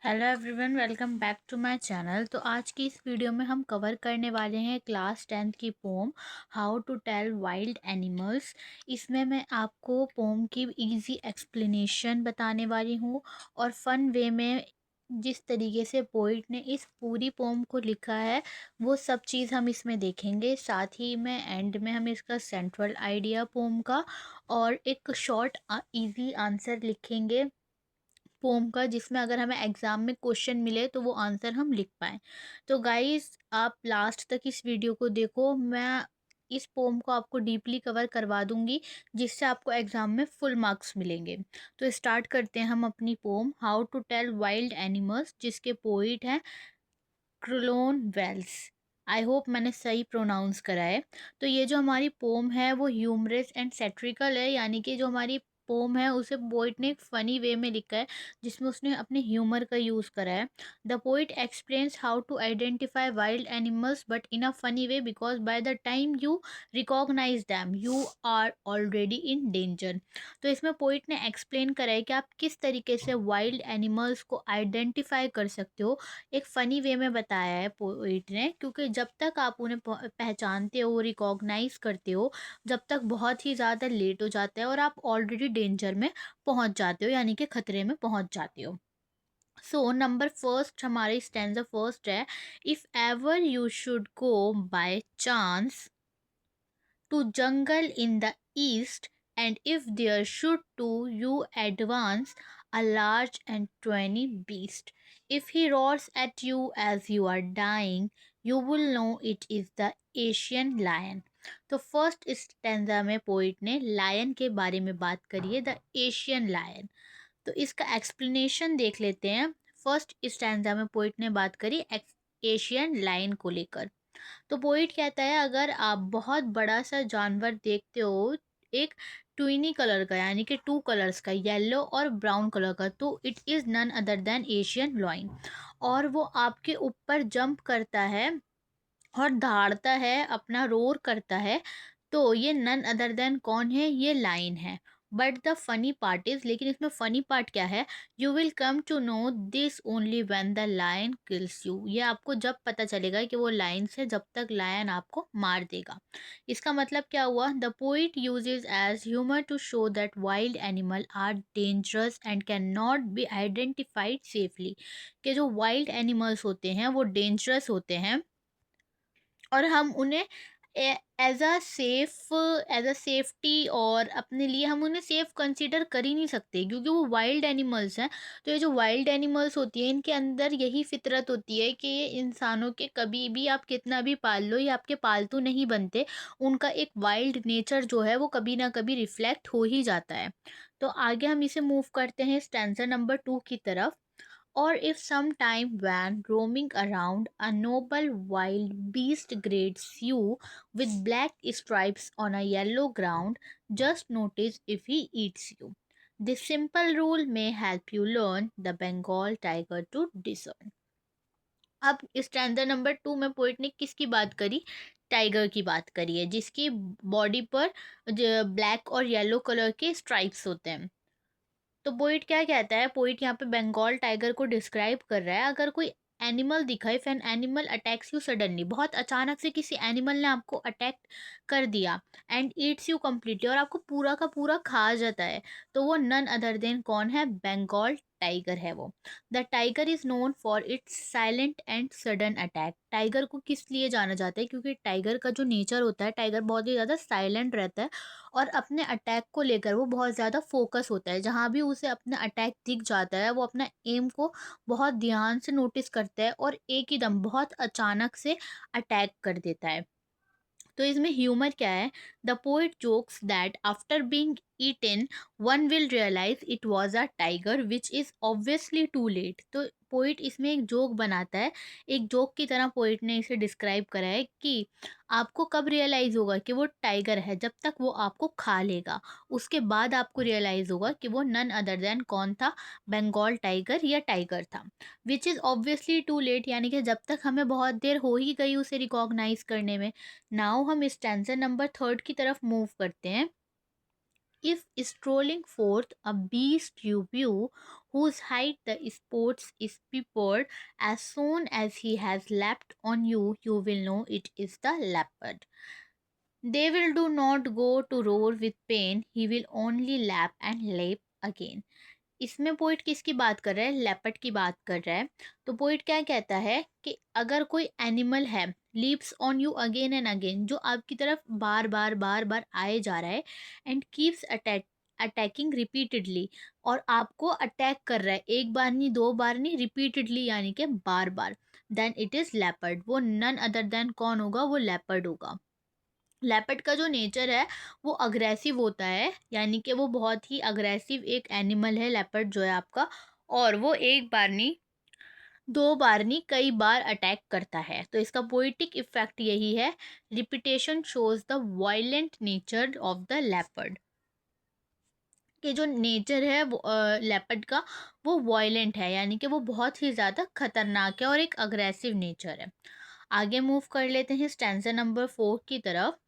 Hello everyone, welcome back to my channel. तो आज की इस वीडियो में हम कवर करने वाले हैं क्लास 10th की poem how to tell wild animals. इसमें मैं आपको पोम की इजी एक्सप्लेनेशन बताने वाली हूँ और फन वे में जिस तरीके से पोइट ने इस पूरी पोम को लिखा है वो सब चीज़ हम इसमें देखेंगे। साथ ही में एंड में हम इसका सेंट्रल आइडिया पोम का और एक शॉर्ट इजी आंसर लिखेंगे पोम का, जिसमें अगर हमें एग्ज़ाम में क्वेश्चन मिले तो वो आंसर हम लिख पाएँ। तो गाइज़, आप लास्ट तक इस वीडियो को देखो। मैं इस पोम को आपको डीपली कवर करवा दूँगी, जिससे आपको एग्ज़ाम में फुल मार्क्स मिलेंगे। तो स्टार्ट करते हैं हम अपनी poem how to tell wild animals, जिसके पोइट हैं क्रुलोन वेल्स। आई होप मैंने सही प्रोनाउंस करा है। तो ये जो हमारी पोम है वो ह्यूमरस एंड सैटिरिकल है, यानी कि जो हमारी पोम है उसे पोइट ने एक फ़नी वे में लिखा है, जिसमें उसने अपने ह्यूमर का यूज़ करा है। The poet explains how to identify wild animals but in a funny way, because by the time you recognise them you are already in danger. तो इसमें पोइट ने एक्सप्लेन करा है कि आप किस तरीके से वाइल्ड एनिमल्स को आइडेंटिफाई कर सकते हो। एक फ़नी वे में बताया है पोइट ने, क्योंकि जब तक आप उन्हें पहचानते हो, रिकॉग्नाइज करते हो, जब तक बहुत ही ज़्यादा लेट हो जाता है और आप ऑलरेडी डेंजर में पहुंच जाते हो, यानी कि खतरे में पहुंच जाते हो। सो नंबर फर्स्ट, हमारी स्टैंजा फर्स्ट है, if ever you should go by chance to jungle in the east, and if there should to you advance a large and tawny beast, if he roars at you as you are dying, you will know it is the Asian lion. तो first stanza में poet ने lion के बारे में बात करी है, the Asian lion. तो इसका एक्सप्लेनेशन देख लेते हैं। फर्स्ट स्टैंजा में पोइट ने बात करी एशियन लायन को लेकर। तो पोइट कहता है, अगर आप बहुत बड़ा सा जानवर देखते हो, एक ट्विनी कलर का, यानी कि टू कलर्स का, येलो और ब्राउन कलर का, तो it is none other than Asian lion. और वो आपके ऊपर जंप करता है और दहाड़ता है, अपना रोर करता है, तो ये नन अदर देन कौन है? ये लाइन है। But the funny part is, लेकिन इसमें फनी पार्ट क्या है? You will come to know this only when the lion kills you. ये आपको जब पता चलेगा कि वो लाइन से, जब तक लायन आपको मार देगा। इसका मतलब क्या हुआ? The poet uses as humour to show that wild animal are dangerous and can not be identified safely. कि जो वाइल्ड एनिमल्स होते हैं वो डेंजरस होते हैं और हम उन्हें एज अ सेफ्टी और अपने लिए हम उन्हें सेफ कंसीडर कर ही नहीं सकते, क्योंकि वो वाइल्ड एनिमल्स हैं। तो ये जो वाइल्ड एनिमल्स होती है, इनके अंदर यही फितरत होती है कि ये इंसानों के, कभी भी आप कितना भी पाल लो, ये आपके पालतू नहीं बनते। उनका एक वाइल्ड नेचर जो है वो कभी ना कभी रिफ्लेक्ट हो ही जाता है। तो आगे हम इसे मूव करते हैं स्टैंजा नंबर 2 की तरफ। Or if sometime when roaming around a noble wild beast greets you with black stripes on a yellow ground, just notice if he eats you. This simple rule may help you learn the Bengal tiger to discern. अब stanza number 2 में poet ने किसकी बात करी? Tiger की बात करी है, जिसकी बॉडी पर ब्लैक और येलो कलर के स्ट्राइप्स होते हैं। तो पोइट क्या कहता है? पोइट यहाँ पे बंगाल टाइगर को डिस्क्राइब कर रहा है। अगर कोई एनिमल दिखा, if an animal attacks you suddenly, बहुत अचानक से किसी एनिमल ने आपको अटैक कर दिया, एंड ईट्स यू कम्प्लीटली, और आपको पूरा का पूरा खा जाता है, तो वो नन अदर देन कौन है? बंगाल टाइगर है वो। The tiger is known for its silent and sudden attack. Tiger को किस लिए जाना जाता है? क्योंकि टाइगर का जो नेचर होता है, टाइगर बहुत ही ज़्यादा साइलेंट रहता है और अपने अटैक को लेकर वो बहुत ज़्यादा फोकस होता है। जहाँ भी उसे अपना अटैक दिख जाता है, वो अपना एम को बहुत ध्यान से नोटिस करता है और एक ही दम बहुत अचानक से अटैक कर देता है। तो इसमें ह्यूमर क्या है? The poet jokes that after being eaten one will realise it was a tiger which is obviously too late. तो पोइट इसमें एक जोक बनाता है, एक जोक की तरह पोइट ने इसे डिस्क्राइब करा है कि आपको कब रियलाइज़ होगा कि वो टाइगर है? जब तक वो आपको खा लेगा, उसके बाद आपको रियलाइज़ होगा कि वो नन अदर देन कौन था? बंगाल टाइगर या टाइगर था। Which is obviously too late, यानी कि जब तक हमें बहुत देर हो ही गई उसे रिकॉग्नाइज करने में। नाउ हम स्टैंजा नंबर 3 की तरफ मूव करते हैं। if strolling forth a beast you view, whose height the sports is peppered, as soon as he has leapt on you, you will know it is the leopard. They will do not go to roar with pain, he will only lap and leap again. इसमें poet किसकी बात कर रहा है? Leopard की बात कर रहा है। तो पोइट क्या कहता है कि अगर कोई एनिमल है, leaps on you again and again, जो आपकी तरफ बार बार बार बार आए जा रहा है, एंड कीप्स अटैकिंग रिपीटेडली, और आपको अटैक कर रहा है, एक बार नहीं, दो बार नहीं, रिपीटेडली यानी कि बार बार, देन इट इज लेपर्ड। वो नन अदर देन कौन होगा? वो लेपर्ड होगा। लेपर्ड का जो नेचर है वो अग्रेसिव होता है, यानी कि वो बहुत ही अग्रेसिव एक एनिमल है लेपर्ड जो है आपका, और वो एक बार नहीं, दो बार नहीं, कई बार अटैक करता है। तो इसका पोइटिक इफेक्ट यही है, repetition shows the violent nature of the leopard, कि जो नेचर है वो लेपर्ड का, वो वायलेंट है, यानी कि वो बहुत ही ज़्यादा खतरनाक है और एक अग्रेसिव नेचर है। आगे मूव कर लेते हैं स्टैंजा नंबर 4 की तरफ।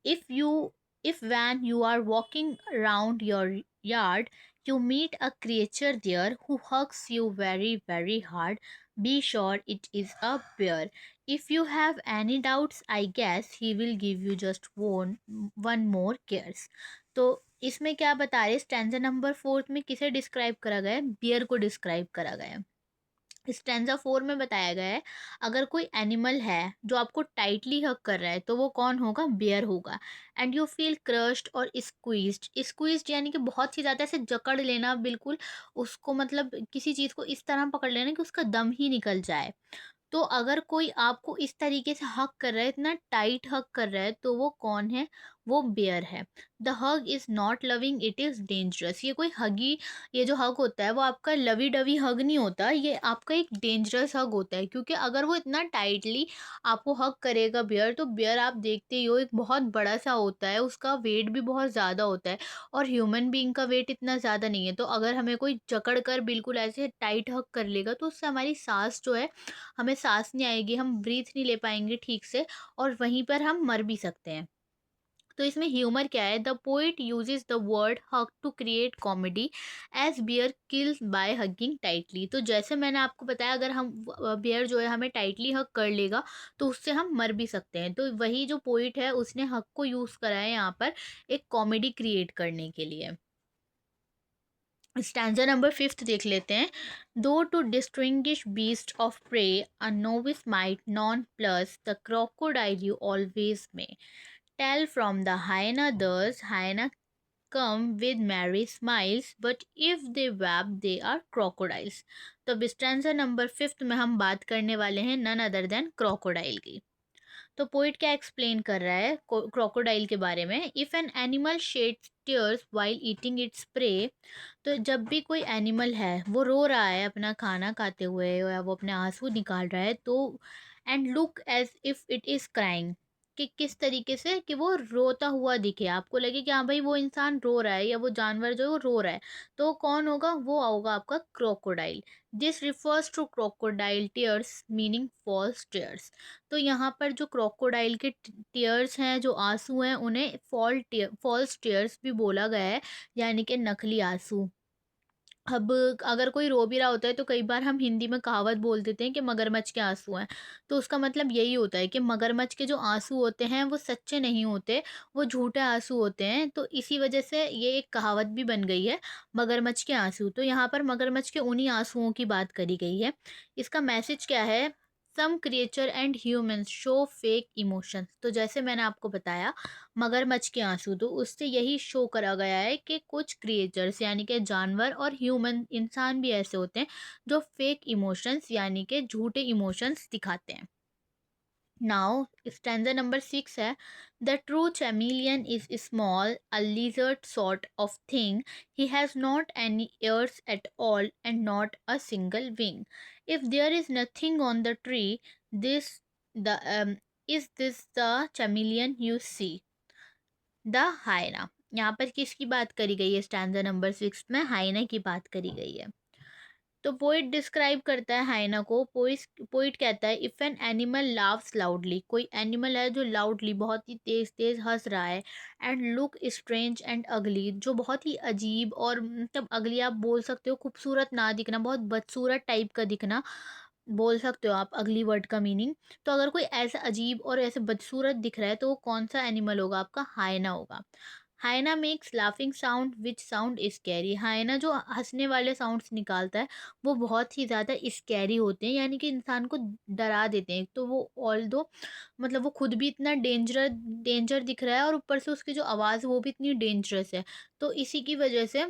If when you are walking around your yard, you meet a creature there who hugs you very very hard, be sure it is a bear. If you have any doubts, I guess he will give you just one more cares. तो इसमें क्या बता रहे, stanza number 4 में किसे describe करा गया है? बियर को डिस्क्राइब करा गया है। स्टैंजा 4 में बताया गया है, अगर कोई एनिमल है जो आपको टाइटली हग कर रहा है तो वो कौन होगा? बियर होगा। एंड यू फील क्रश्ड और स्क्वीज्ड, स्क्वीज्ड यानी कि बहुत ही ज़्यादा ऐसे जकड़ लेना, बिल्कुल उसको, मतलब किसी चीज़ को इस तरह पकड़ लेना कि उसका दम ही निकल जाए। तो अगर कोई आपको इस तरीके से हग कर रहा है, इतना टाइट हग कर रहा है, तो वो कौन है? वो बेयर है। The hug is not loving, it is dangerous. ये कोई हगी, ये जो हग होता है वो आपका लवी डवी हग नहीं होता, ये आपका एक डेंजरस हग होता है, क्योंकि अगर वो इतना टाइटली आपको हग करेगा बेयर, तो बेयर आप देखते ही हो एक बहुत बड़ा सा होता है, उसका वेट भी बहुत ज़्यादा होता है, और ह्यूमन बीइंग का वेट इतना ज़्यादा नहीं है। तो अगर हमें कोई जकड़ कर बिल्कुल ऐसे टाइट हग कर लेगा, तो उससे हमारी सांस जो है, हमें सांस नहीं आएगी, हम ब्रीथ नहीं ले पाएंगे ठीक से, और वहीं पर हम मर भी सकते हैं। तो इसमें ह्यूमर क्या है? The poet uses the word hug to create comedy, as bear kills by hugging tightly. तो जैसे मैंने आपको बताया, अगर हम बियर जो है हमें टाइटली हग कर लेगा तो उससे हम मर भी सकते हैं। तो वही जो पोइट है उसने हग को यूज़ करा है यहाँ पर एक कॉमेडी क्रिएट करने के लिए। स्टैंजा नंबर 5 देख लेते हैं। दो to distinguish beast of prey, a novice might known plus the crocodile you always may, tell from the hyena thus, hyena come with merry smiles, but if they weep they are crocodiles। तो अब stanza number 5 में हम बात करने वाले हैं none other then crocodile की। तो पोइट क्या एक्सप्लेन कर रहा है क्रोकोडाइल के बारे में? If an animal shades tears while eating its prey, तो जब भी कोई एनिमल है वो रो रहा है अपना खाना खाते हुए, या वो अपने आंसू निकाल रहा है, तो and look as if it is crying, कि किस तरीके से कि वो रोता हुआ दिखे, आपको लगे कि हाँ भाई वो इंसान रो रहा है या वो जानवर जो है वो रो रहा है, तो कौन होगा? वो होगा आपका crocodile. This refers to crocodile tears meaning false tears. तो यहाँ पर जो क्रोकोडाइल के टीयर्स हैं, जो आंसू हैं, उन्हें फॉल्स टीयर्स भी बोला गया है, यानी कि नकली आंसू। अब अगर कोई रो भी रहा होता है तो कई बार हम हिंदी में कहावत बोल देते हैं कि मगरमच्छ के आंसू हैं, तो उसका मतलब यही होता है कि मगरमच्छ के जो आंसू होते हैं वो सच्चे नहीं होते, वो झूठे आंसू होते हैं। तो इसी वजह से ये एक कहावत भी बन गई है, मगरमच्छ के आंसू। तो यहाँ पर मगरमच्छ के उन्हीं आंसुओं की बात करी गई है। इसका मैसेज क्या है? Some creature and humans show fake emotions. तो जैसे मैंने आपको बताया मगरमच्छ के आंसू, तो उससे यही शो करा गया है कि कुछ क्रिएचर्स यानी कि जानवर और ह्यूमन इंसान भी ऐसे होते हैं जो फेक इमोशंस यानी कि झूठे इमोशंस दिखाते हैं। नाउ स्टैंजा नंबर 6 है, the true chameleon is small, a lizard sort of thing, he has not any ears at all and not a single wing, if there is nothing on the tree, this the is this the chameleon you see? The हायना। यहाँ पर किसकी बात करी गई है? Stanza number 6 में हायना की बात करी गई है। तो पोइट डिस्क्राइब करता है हाइना को। पोइट कहता है if an animal loves loudly, कोई एनिमल है जो लाउडली बहुत ही तेज तेज हंस रहा है, एंड लुक स्ट्रेंज एंड अगली, जो बहुत ही अजीब और मतलब अगली आप बोल सकते हो, खूबसूरत ना दिखना, बहुत बदसूरत टाइप का दिखना बोल सकते हो आप अगली वर्ड का मीनिंग। तो अगर कोई ऐसा अजीब और ऐसे बदसूरत दिख रहा है तो वो कौन सा एनिमल होगा? आपका हाइना होगा। Hyena makes laughing sound which sound scary, hyena जो हंसने वाले साउंड्स निकालता है वो बहुत ही ज़्यादा स्कैरी होते हैं, यानी कि इंसान को डरा देते हैं। तो वो ऑल दो मतलब वो खुद भी इतना डेंजर दिख रहा है और ऊपर से उसकी जो आवाज़ है वो भी इतनी डेंजरस है। तो इसी की वजह से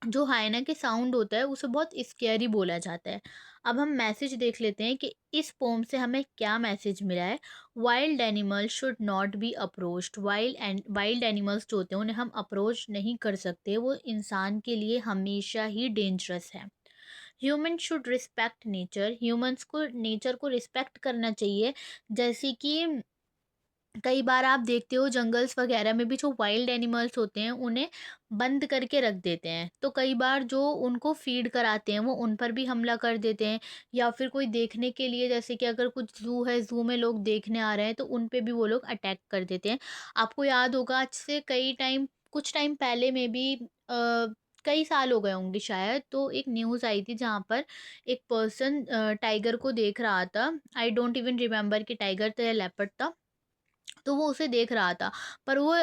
जो हाइना के साउंड होता है उसे बहुत स्कैरी बोला जाता है। अब हम मैसेज देख लेते हैं कि इस पोम से हमें क्या मैसेज मिला है। Wild animal should not be approached, wild animals जो होते हैं उन्हें हम अप्रोच नहीं कर सकते, वो इंसान के लिए हमेशा ही डेंजरस है। Human should respect nature, humans को नेचर को रिस्पेक्ट करना चाहिए। जैसे कि कई बार आप देखते हो जंगल्स वगैरह में भी जो वाइल्ड एनिमल्स होते हैं उन्हें बंद करके रख देते हैं, तो कई बार जो उनको फीड कराते हैं वो उन पर भी हमला कर देते हैं, या फिर कोई देखने के लिए, जैसे कि अगर कुछ जू है, जू में लोग देखने आ रहे हैं तो उन पे भी वो लोग अटैक कर देते हैं। आपको याद होगा आज से कुछ टाइम पहले में भी कई साल हो गए होंगे शायद, तो एक न्यूज़ आई थी जहाँ पर एक पर्सन टाइगर को देख रहा था। आई डोंट इवन रिमेम्बर कि टाइगर था या लेपर्ड था। तो वो उसे देख रहा था, पर वो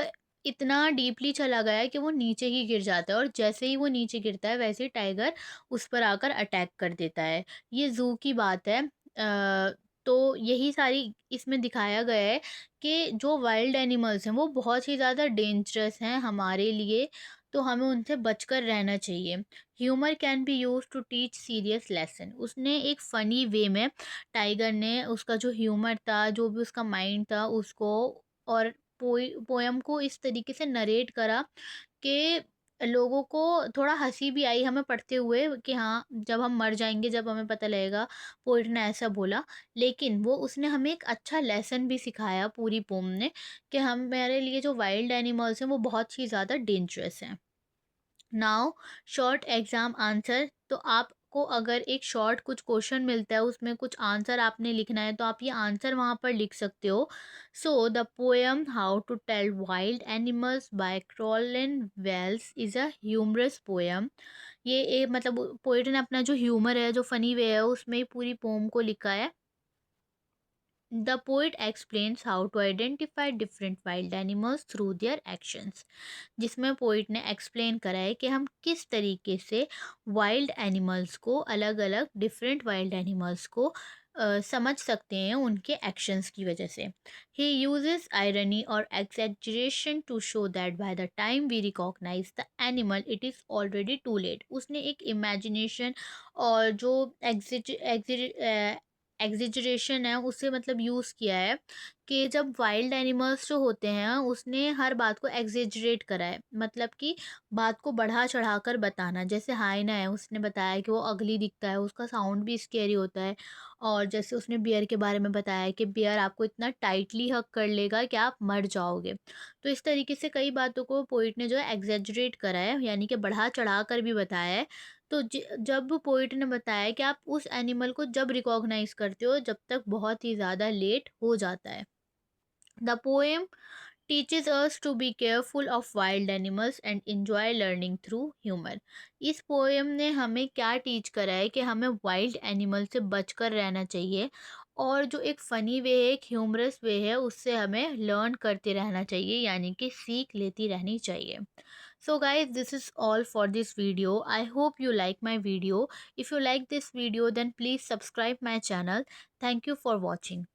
इतना डीपली चला गया है कि वो नीचे ही गिर जाता है, और जैसे ही वो नीचे गिरता है वैसे ही टाइगर उस पर आकर अटैक कर देता है। ये ज़ू की बात है। तो यही सारी इसमें दिखाया गया है कि जो वाइल्ड एनिमल्स हैं वो बहुत ही ज़्यादा डेंजरस हैं हमारे लिए, तो हमें उनसे बचकर रहना चाहिए। Humour can be use to teach serious lesson, उसने एक फ़नी वे में, टाइगर ने उसका जो ह्यूमर था, जो भी उसका माइंड था उसको, और पोयम को इस तरीके से नरेट करा कि लोगों को थोड़ा हँसी भी आई हमें पढ़ते हुए कि हाँ, जब हम मर जाएँगे, जब हमें पता लगेगा, पोएट ने ऐसा बोला। लेकिन वो उसने हमें एक अच्छा लेसन भी सिखाया पूरी पोम ने, कि हमारे लिए जो वाइल्ड एनिमल्स हैं वो बहुत ही ज़्यादा डेंजरस हैं। नाउ शॉर्ट एग्जाम आंसर, तो आपको अगर एक शॉर्ट कुछ क्वेश्चन मिलता है उसमें कुछ आंसर आपने लिखना है तो आप ये आंसर वहाँ पर लिख सकते हो। So the poem how to tell wild animals by Carolyn Wells is a humorous poem. ये मतलब पोएट ने अपना जो ह्यूमर है, जो फनी वे है, उसमें ही पूरी पोम को लिखा है। The poet explains how to identify different wild animals through their actions, जिसमें पोइट ने एक्सप्लेन करा है कि हम किस तरीके से वाइल्ड एनिमल्स को, अलग अलग डिफरेंट वाइल्ड एनिमल्स को समझ सकते हैं उनके एक्शंस की वजह से। ही यूजेस आयरनी और exaggeration to show that by the time we recognise the animal it is already too late, उसने एक इमेजिनेशन और जो एग्जिजरेशन है उसे मतलब यूज़ किया है कि जब वाइल्ड एनिमल्स जो होते हैं उसने हर बात को एग्जेजरेट करा है, मतलब कि बात को बढ़ा चढ़ा कर बताना। जैसे हाइना है, उसने बताया कि वो अगली दिखता है, उसका साउंड भी स्केरी होता है। और जैसे उसने बियर के बारे में बताया कि बियर आपको इतना टाइटली हग कर लेगा कि आप मर जाओगे। तो इस तरीके से कई बातों को पोइट ने जो है एग्जेजरेट करा है, यानी कि बढ़ा चढ़ा कर भी बताया है। तो जब पोइट ने बताया कि आप उस एनिमल को जब रिकॉग्नाइज करते हो जब तक बहुत ही ज़्यादा लेट हो जाता है। The poem teaches us to be careful of wild animals and enjoy learning through humor। इस पोएम ने हमें क्या टीच करा है कि हमें वाइल्ड एनिमल से बचकर रहना चाहिए, और जो एक फ़नी वे है, एक ह्यूमरस वे है, उससे हमें लर्न करते रहना चाहिए, यानी कि सीख लेती रहनी चाहिए। So guys, this is all for this video. I hope you like my video. If you like this video then please subscribe my channel. Thank you for watching.